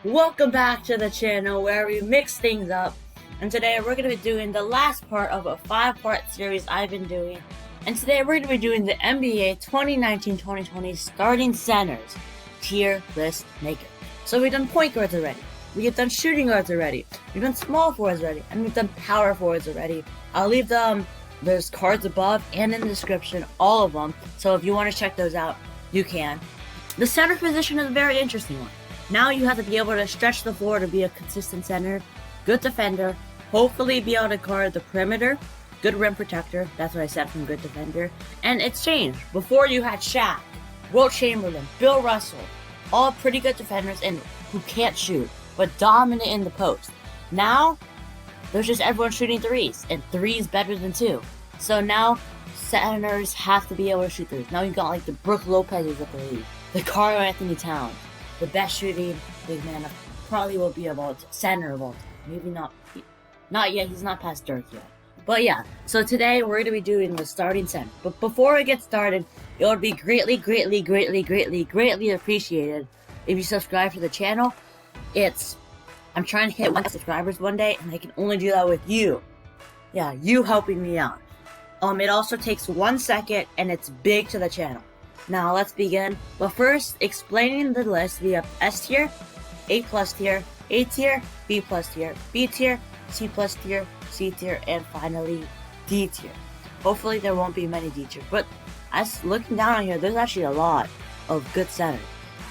Welcome back to the channel where we mix things up, and today we're going to be doing the last part of a 5-part series I've been doing, and today we're going to be doing the NBA 2019-2020 starting centers tier list maker. So we've done point guards already, we've done shooting guards already, we've done small forwards already, and we've done power forwards already. I'll leave there's cards above and in the description, all of them, so if you want to check those out, you can. The center position is a very interesting one. Now you have to be able to stretch the floor to be a consistent center, good defender, hopefully be able to guard the perimeter, good rim protector, that's what I said from good defender, and it's changed. Before you had Shaq, Wilt Chamberlain, Bill Russell, all pretty good defenders and who can't shoot, but dominant in the post. Now, there's just everyone shooting threes, and threes better than two. So now, centers have to be able to shoot threes. Now you got like the Brook Lopez's of the league, the Karl Anthony Towns, the best shooting big man probably will be of all center of all time. Maybe not yet. He's not past Dirk yet. But yeah, so today we're going to be doing the starting center. But before we get started, it would be greatly appreciated if you subscribe to the channel. I'm trying to hit 1,000 subscribers one day, and I can only do that with you. Yeah, you helping me out. It also takes 1 second, and it's big to the channel. Now let's begin. But first, explaining the list, we have S tier, A plus tier, A tier, B plus tier, B tier, C plus tier, C tier, and finally D tier. Hopefully there won't be many D tier, but as looking down on here, there's actually a lot of good centers.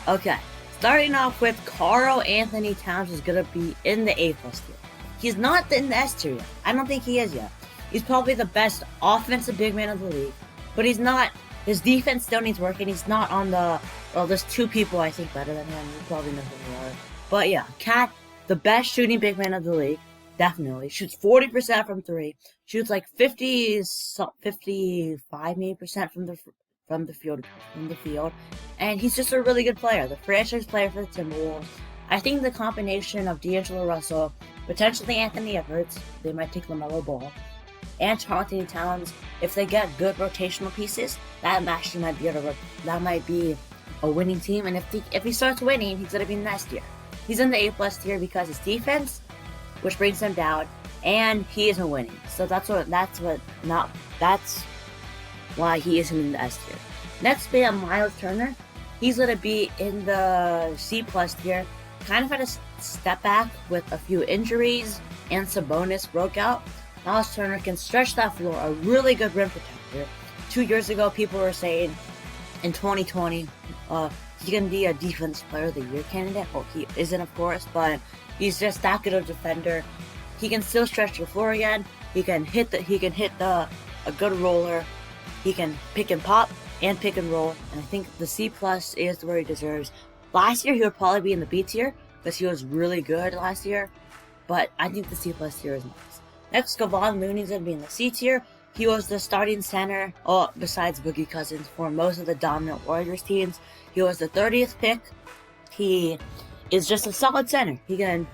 Okay, starting off with Karl Anthony Towns is gonna be in the A plus tier. He's not in the S tier yet. I don't think he is yet. He's probably the best offensive big man of the league, but he's not. His defense still needs work, and he's not on the... Well, there's two people I think better than him. You probably know who they are. But yeah, Cat, the best shooting big man of the league, definitely. Shoots 40% from 3. Shoots like 55 maybe percent from the field. And he's just a really good player. The franchise player for the Timberwolves. I think the combination of D'Angelo Russell, potentially Anthony Edwards, they might take LaMelo Ball, and Karl Anthony Towns, if they get good rotational pieces, that actually might be a winning team. And if he starts winning, he's gonna be in the S tier. He's in the A plus tier because his defense, which brings him down, and he isn't winning. So that's why he isn't in the S tier. Next, we have Miles Turner. He's gonna be in the C plus tier. Kind of had a step back with a few injuries, and Sabonis broke out. Miles Turner can stretch that floor, a really good rim protector. 2 years ago, people were saying in 2020, he can be a defense player of the year candidate. Well, he isn't, of course, but he's just that good of a defender. He can still stretch the floor again. He can hit a good roller. He can pick and pop and pick and roll. And I think the C plus is where he deserves. Last year, he would probably be in the B tier because he was really good last year. But I think the C plus tier is nice. Next, Kevon Looney's going to be in the C tier. He was the starting center, besides Boogie Cousins, for most of the dominant Warriors teams. He was the 30th pick. He is just a solid center. I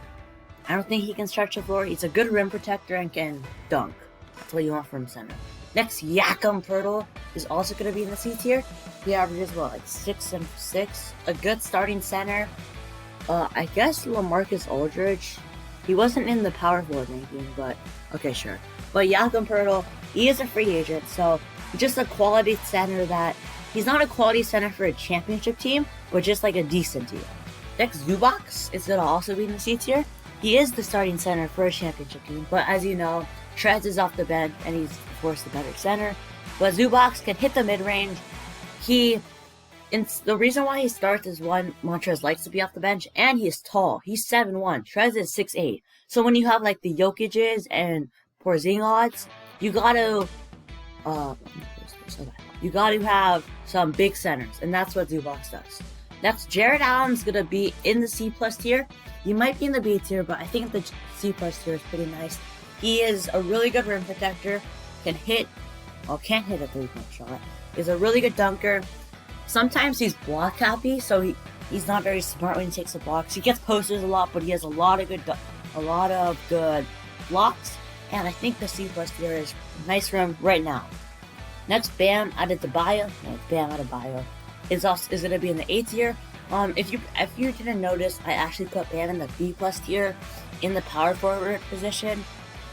don't think he can stretch the floor. He's a good rim protector and can dunk. That's what you want from center. Next, Jakob Poeltl is also going to be in the C tier. He averages, 6 and 6. A good starting center. I guess LaMarcus Aldridge. He wasn't in the power forward ranking, but okay, sure. But Jakob Poeltl, he is a free agent, so just a quality center that he's not a quality center for a championship team, but just like a decent team. Next, Zubac is gonna also be in the C tier. He is the starting center for a championship team, but as you know, Trez is off the bench, and he's of course the better center. But Zubac can hit the mid range. The reason why he starts is one, Montrez likes to be off the bench, and he's tall. He's 7'1". Trez is 6'8". So when you have like the Jokic's and Porzingis, you gotta have some big centers, and that's what Zubac does. Next, Jared Allen's gonna be in the C plus tier. He might be in the B tier, but I think the C plus tier is pretty nice. He is a really good rim protector. Can't hit a 3-point shot. He's a really good dunker. Sometimes he's block happy, so he's not very smart when he takes the blocks. He gets posters a lot, but he has a lot of good blocks. And I think the C plus tier is nice for him right now. Next, Bam Adebayo. Is going to be in the A tier. If you didn't notice, I actually put Bam in the B plus tier in the power forward position.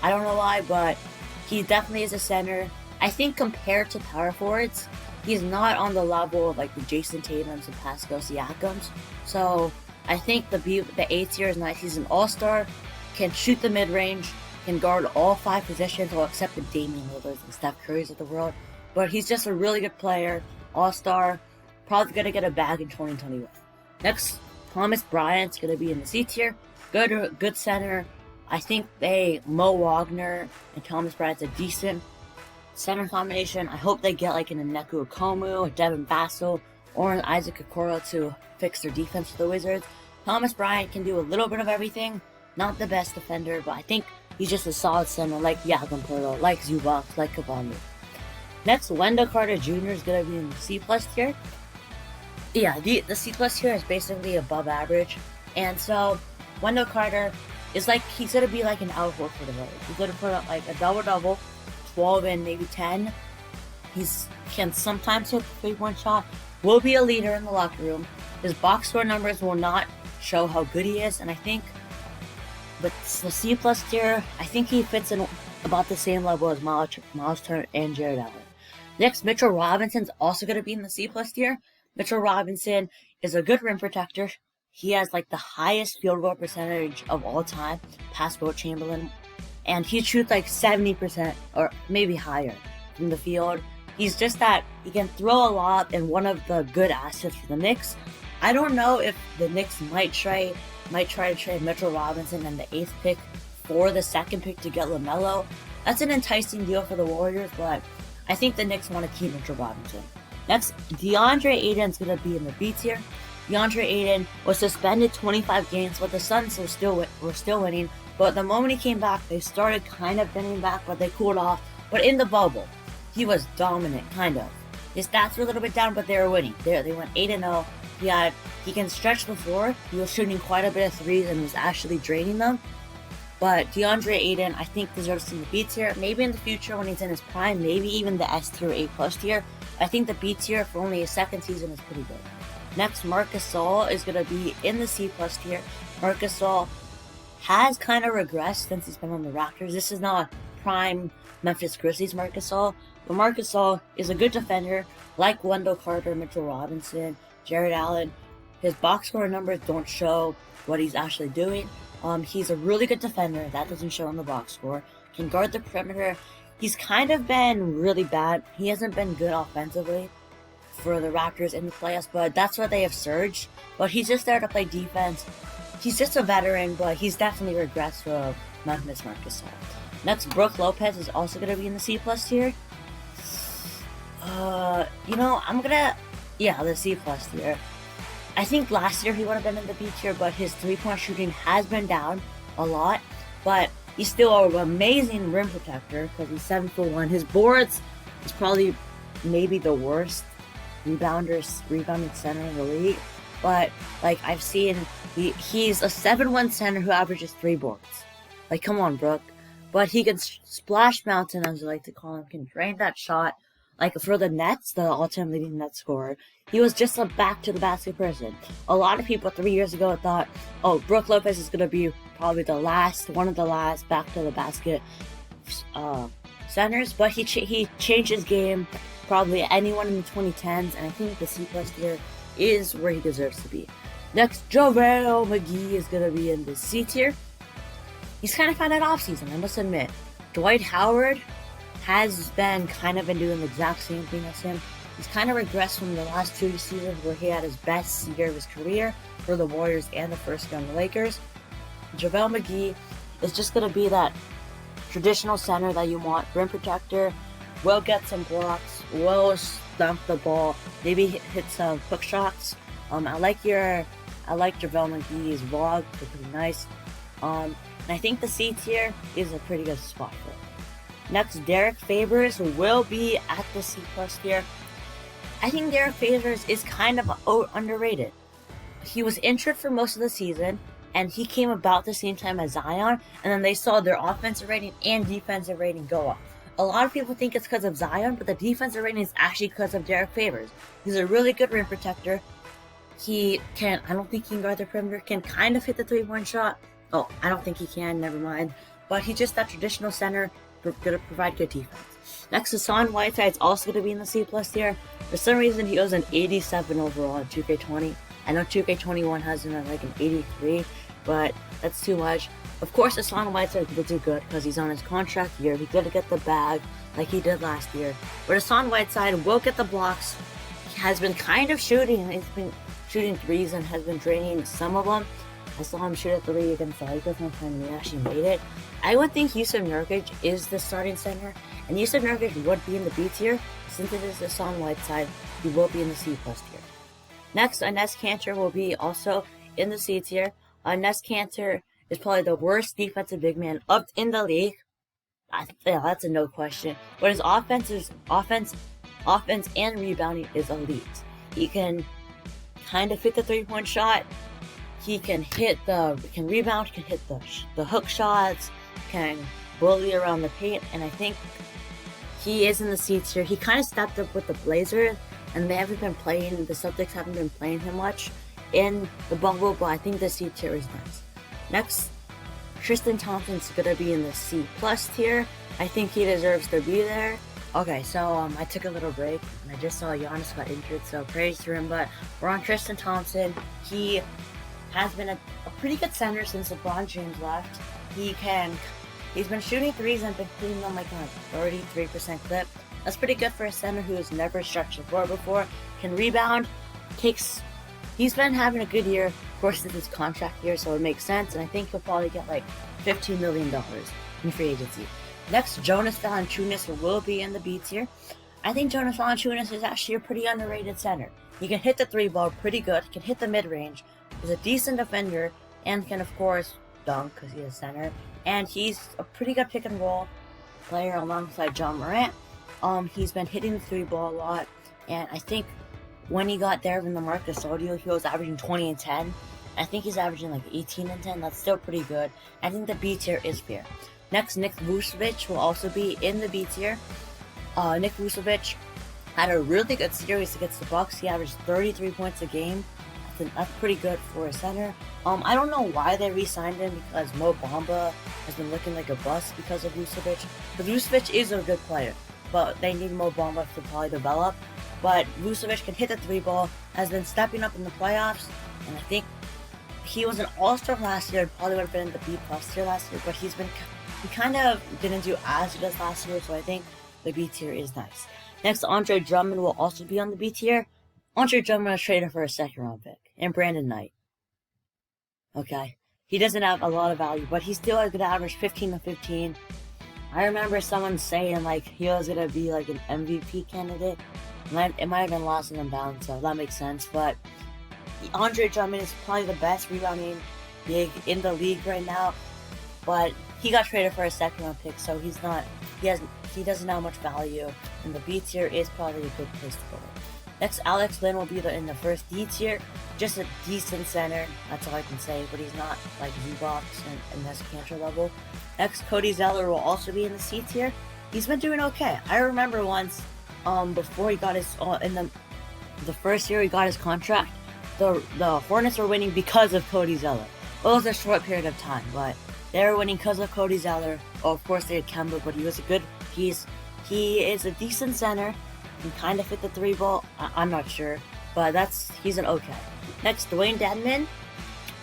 I don't know why, but he definitely is a center. I think compared to power forwards, he's not on the level of like the Jason Tatums and Pascal Siakams. So I think the A tier is nice. He's an all-star, can shoot the mid-range, can guard all 5 positions, well, except the Damian Lillards and Steph Currys of the world. But he's just a really good player, all-star, probably gonna get a bag in 2021. Next, Thomas Bryant's gonna be in the C tier. Good center. I think Mo Wagner and Thomas Bryant's a decent center combination. I hope they get like an Onyeka Okongwu, a Devin Vassell, or an Isaac Okoro to fix their defense for the Wizards. Thomas Bryant can do a little bit of everything. Not the best defender, but I think he's just a solid center like Jakob Poeltl, like Zubac, like Kavani. Next, Wendell Carter Jr. is going to be in the C plus tier. Yeah, the C plus tier is basically above average. And so, Wendell Carter is like, he's going to be like an Al Horford of it. He's going to put up like a double-double, 12 and maybe 10. He can sometimes hit the 3-point shot. Will be a leader in the locker room. His box score numbers will not show how good he is. And I think, but the C plus tier, I think he fits in about the same level as Miles Turner and Jared Allen. Next, Mitchell Robinson's also going to be in the C plus tier. Mitchell Robinson is a good rim protector. He has like the highest field goal percentage of all time, past Wilt Chamberlain. And he shoots like 70% or maybe higher from the field. He's just that he can throw a lot and one of the good assets for the Knicks. I don't know if the Knicks might try to trade Mitchell Robinson and the 8th pick for the 2nd pick to get LaMelo. That's an enticing deal for the Warriors, but I think the Knicks want to keep Mitchell Robinson. Next, DeAndre Ayton's going to be in the B tier. DeAndre Ayton was suspended 25 games, but the Suns were still winning. But the moment he came back, they started kind of bending back, but they cooled off. But in the bubble, he was dominant, kind of. His stats were a little bit down, but they were winning. They went 8-0. He can stretch the floor. He was shooting quite a bit of threes and was actually draining them. But DeAndre Ayton, I think, deserves in the B tier. Maybe in the future when he's in his prime, maybe even the S tier, A plus tier. I think the B tier for only his 2nd season is pretty good. Next, Marc Gasol is going to be in the C plus tier. Marc Gasol has kind of regressed since he's been on the Raptors. This is not prime Memphis Grizzlies Marc Gasol. But Marc Gasol is a good defender, like Wendell Carter, Mitchell Robinson, Jared Allen. His box score numbers don't show what he's actually doing. He's a really good defender. That doesn't show on the box score. Can guard the perimeter. He's kind of been really bad. He hasn't been good offensively for the Raptors in the playoffs, but that's where they have surged. But he's just there to play defense. He's just a veteran, but he's definitely regressed for Memphis Marc Gasol. Next, Brook Lopez is also going to be in the C plus tier. The C plus tier. I think last year he would have been in the B tier, but his 3-point shooting has been down a lot. But he's still an amazing rim protector because he's 7'1". His boards is probably maybe the worst rebounding center in the league. But like I've seen, he's a 7'1" center who averages 3 boards. Like, come on, Brook. But he can splash mountain, as I like to call him, can drain that shot. Like for the Nets, the all-time leading net scorer, he was just a back-to-the-basket person. A lot of people 3 years ago thought, oh, Brook Lopez is going to be probably one of the last back-to-the-basket centers. But he changed his game, probably anyone in the 2010s, and I think the C plus tier is where he deserves to be. Next, JaVale McGee is going to be in the C tier. He's kind of found that offseason, I must admit. Dwight Howard has been doing the exact same thing as him. He's kind of regressed from the last 2 seasons where he had his best year of his career for the Warriors and the first year on the Lakers. JaVale McGee is just going to be that traditional center that you want, rim protector, will get some blocks, will stomp the ball, maybe hit some hook shots. I like JaVale McGee's vlog, they're pretty nice. And I think the C tier is a pretty good spot for him. Next, Derek Favors will be at the C plus tier. I think Derek Favors is kind of underrated. He was injured for most of the season, and he came about the same time as Zion, and then they saw their offensive rating and defensive rating go up. A lot of people think it's because of Zion, but the defensive rating is actually because of Derek Favors. He's a really good rim protector. I don't think he can guard the perimeter, can kind of hit the 3-point shot. Oh, I don't think he can, never mind. But he's just that traditional center, gonna provide good defense. Next, Hassan Whiteside's also gonna be in the C+ tier. For some reason, he was an 87 overall in 2K20. I know 2K21 has him at like an 83, but that's too much. Of course, Hassan Whiteside will do good because he's on his contract year. He's gonna get the bag like he did last year. But Hassan Whiteside will get the blocks. He has been kind of shooting. He's been shooting threes and has been draining some of them. I saw him shoot a 3 against the Lakers one time and he actually made it. I would think Jusuf Nurkic is the starting center, and Jusuf Nurkic would be in the B tier. Since it is Hassan Whiteside, he will be in the C+ tier. Next, Enes Kanter will be also in the C tier. Enes Kanter is probably the worst defensive big man up in the league. That's a no question. But his offense and rebounding is elite. He can kind of hit the 3-point shot. He can rebound, can hit the hook shots, can bully around the paint, and I think he is in the C tier. He kind of stepped up with the Blazers, and the Celtics haven't been playing him much in the bubble, but I think the C tier is nice. Next, Tristan Thompson's gonna be in the C+ tier. I think he deserves to be there. Okay, so I took a little break, and I just saw Giannis got injured, so praise to him, but we're on Tristan Thompson. He has been a pretty good center since LeBron James left. He's been shooting threes and been hitting them like on a 33% clip. That's pretty good for a center who has never stretched the floor before. Can rebound, he's been having a good year. Of course, this is contract year, so it makes sense, and I think he'll probably get like $15 million in free agency. Next, Jonas Valanciunas will be in the B tier. I think Jonas Valanciunas is actually a pretty underrated center. He can hit the 3 ball pretty good, can hit the mid-range, is a decent defender, and can of course dunk because he's a center. And he's a pretty good pick and roll player alongside John Morant. He's been hitting the 3 ball a lot, and I think when he got there in the Marc Gasol deal, he was averaging 20 and 10. I think he's averaging like 18 and 10. That's still pretty good. I think the B tier is fair. Next, Nick Vucevic will also be in the B tier. Nick Vucevic had a really good series against the Bucks. He averaged 33 points a game. That's pretty good for a center. I don't know why they re-signed him, because Mo Bamba has been looking like a bust because of Vucevic. But Vucevic is a good player, but they need Mo Bamba to probably develop. But Vucevic can hit the 3 ball, has been stepping up in the playoffs, and I think he was an all-star last year and probably would have been in the B+ tier last year, but he kind of didn't do as good as last year, so I think the B tier is nice. Next, Andre Drummond will also be on the B tier. Andre Drummond was traded for a 2nd-round pick, and Brandon Knight. Okay, he doesn't have a lot of value, but he still has going to average 15 to 15. I remember someone saying like he was going to be like an MVP candidate. It might have been Lost and Unbound, so that makes sense. But Andre Drummond is probably the best rebounding big in the league right now. But he got traded for a 2nd-round pick, so he doesn't have much value. And the B tier is probably a good place to go. Next, Alex Len will be in the first D tier. Just a decent center, that's all I can say, but he's not like Z-Box and Enes Kanter level. Next, Cody Zeller will also be in the C tier. He's been doing okay. I remember once, before he got his, in the first year he got his contract, the Hornets were winning because of Cody Zeller. Well, it was a short period of time, but they were winning because of Cody Zeller. Oh, of course they had Kemba, but he is a decent center. He kind of fit the 3 ball. I'm not sure, but he's an okay. Next, Dwayne Dedmon.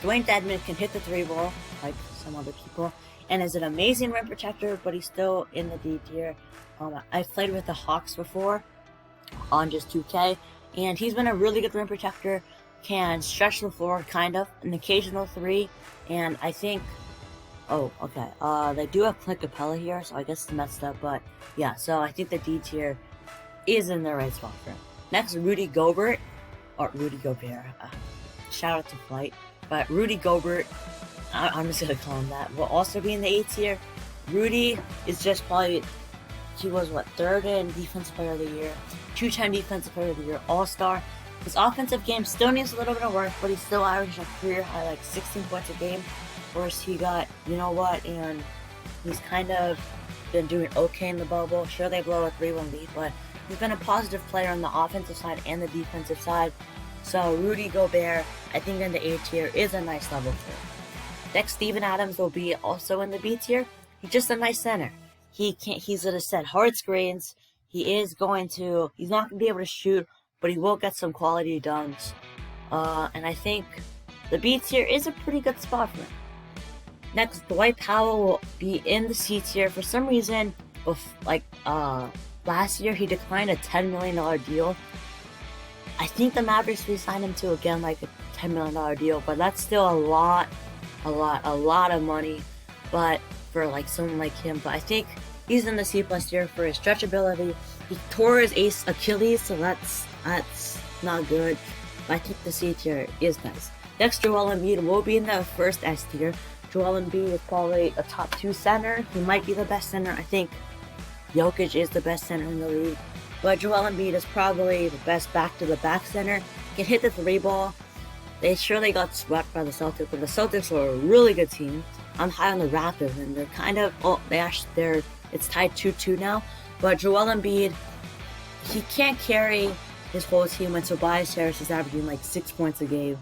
Dwayne Dedmon can hit the 3 ball like some other people, and is an amazing rim protector, but he's still in the D tier. I've played with the Hawks before on just 2K, and he's been a really good rim protector. Can stretch the floor, kind of, an occasional 3, and I think. Oh, okay. They do have Clint Capella here, so I guess it's messed up, but yeah. So I think the D tier is in the right spot for him. Next, Rudy Gobert. Shout out to Flight. But Rudy Gobert, I'm just going to call him that, will also be in the A tier. Rudy is just probably, he was 3rd in Defensive Player of the Year, 2-time Defensive Player of the Year, All-Star. His offensive game still needs a little bit of work, but he's still averaging a career high, like 16 points a game. Of course, he got, and he's kind of been doing okay in the bubble. Sure, they blow a 3-1 lead, but he's been a positive player on the offensive side and the defensive side. So Rudy Gobert, I think in the A tier, is a nice level 4. Next, Steven Adams will be also in the B tier. He's just a nice center. He's gonna set hard screens. He's not gonna be able to shoot, but he will get some quality dunks. And I think the B tier is a pretty good spot for him. Next, Dwight Powell will be in the C tier. For some reason, last year he declined a $10 million deal. I think the Mavericks re-signed him to again like a $10 million deal, but that's still a lot of money. But for like someone like him, but I think he's in the C+ tier for his stretchability. He tore his Achilles, so that's not good. But I think the C tier is nice. Next, Joel Embiid will be in the first S tier. Joel Embiid is probably a top 2 center. He might be the best center. I think Jokic is the best center in the league. But Joel Embiid is probably the best back-to-the-back center. Can hit the 3 ball. They surely got swept by the Celtics, but the Celtics are a really good team. I'm high on the Raptors, and they're kind of, it's tied 2-2 now. But Joel Embiid, he can't carry his whole team when Tobias Harris is averaging like 6 points a game.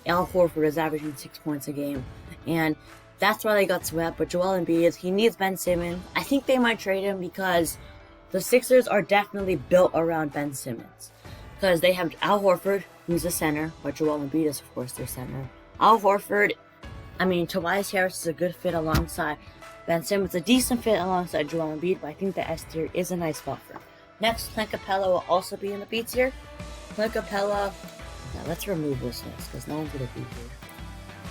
Al Horford is averaging 6 points a game. And that's why they got swept. But Joel Embiid, he needs Ben Simmons. I think they might trade him because the Sixers are definitely built around Ben Simmons. Because they have Al Horford, who's a center, but Joel Embiid is, of course, their center. Tobias Harris is a good fit alongside Ben Simmons. A decent fit alongside Joel Embiid, but I think the S tier is a nice spot for him. Next, Clint Capella will also be in the B tier. Clint Capella, now let's remove this list because no one's going to be here.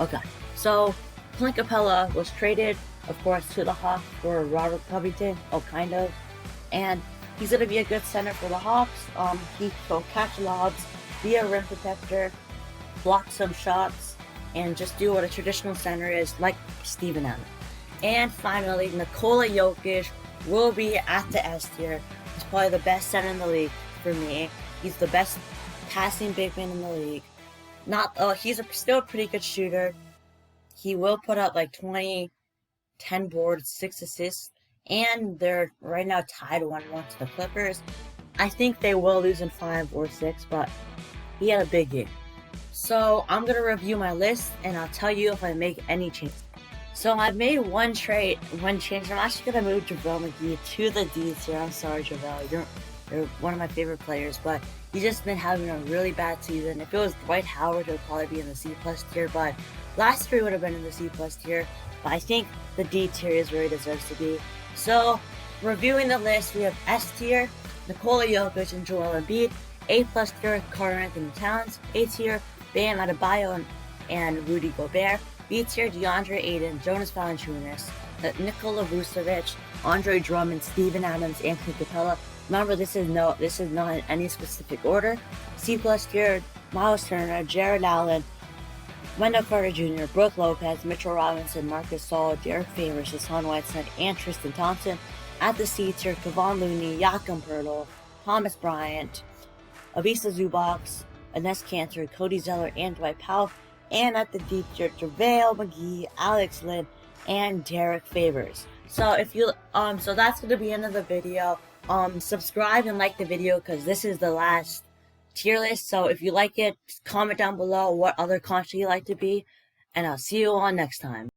Okay, so Clint Capella was traded, of course, to the Hawks for Robert Covington, kind of. And he's going to be a good center for the Hawks. He will catch lobs, be a rim protector, block some shots, and just do what a traditional center is, like Steven Adams. And finally, Nikola Jokic will be at the S tier. He's probably the best center in the league for me. He's the best passing big man in the league. He's still a pretty good shooter. He will put up like 20, 10 boards, 6 assists. And they're right now tied 1-1 to the Clippers. I think they will lose in 5 or 6, but he had a big game. So I'm going to review my list, and I'll tell you if I make any changes. So I've made one change. I'm actually going to move JaVale McGee to the D tier. I'm sorry, JaVale. You're one of my favorite players, but he's just been having a really bad season. If it was Dwight Howard, it would probably be in the C+ tier, but last year he would have been in the C+ tier. But I think the D tier is where he deserves to be. So, reviewing the list, we have S tier, Nikola Jokic and Joel Embiid. A+ tier, Karl-Anthony Towns. A tier, Bam Adebayo and Rudy Gobert. B tier, DeAndre Ayton, Jonas Valanciunas, Nikola Vucevic, Andre Drummond, Steven Adams, Anthony Capella. Remember, this is not in any specific order. C+ tier, Miles Turner, Jared Allen, Wendell Carter Jr., Brooke Lopez, Mitchell Robinson, Marcus Gasol, Derek Favors, Hassan Whiteside, and Tristan Thompson. At the C tier, Kevon Looney, Jakob Poeltl, Thomas Bryant, Avisa Zubac, Enes Kanter, Cody Zeller, and Dwight Powell. And at the D tier, JaVale McGee, Alex Len, and Derek Favors. So so that's gonna be the end of the video. Subscribe and like the video because this is the last tier list. So if you like it, comment down below what other content you'd like to be, and I'll see you all next time.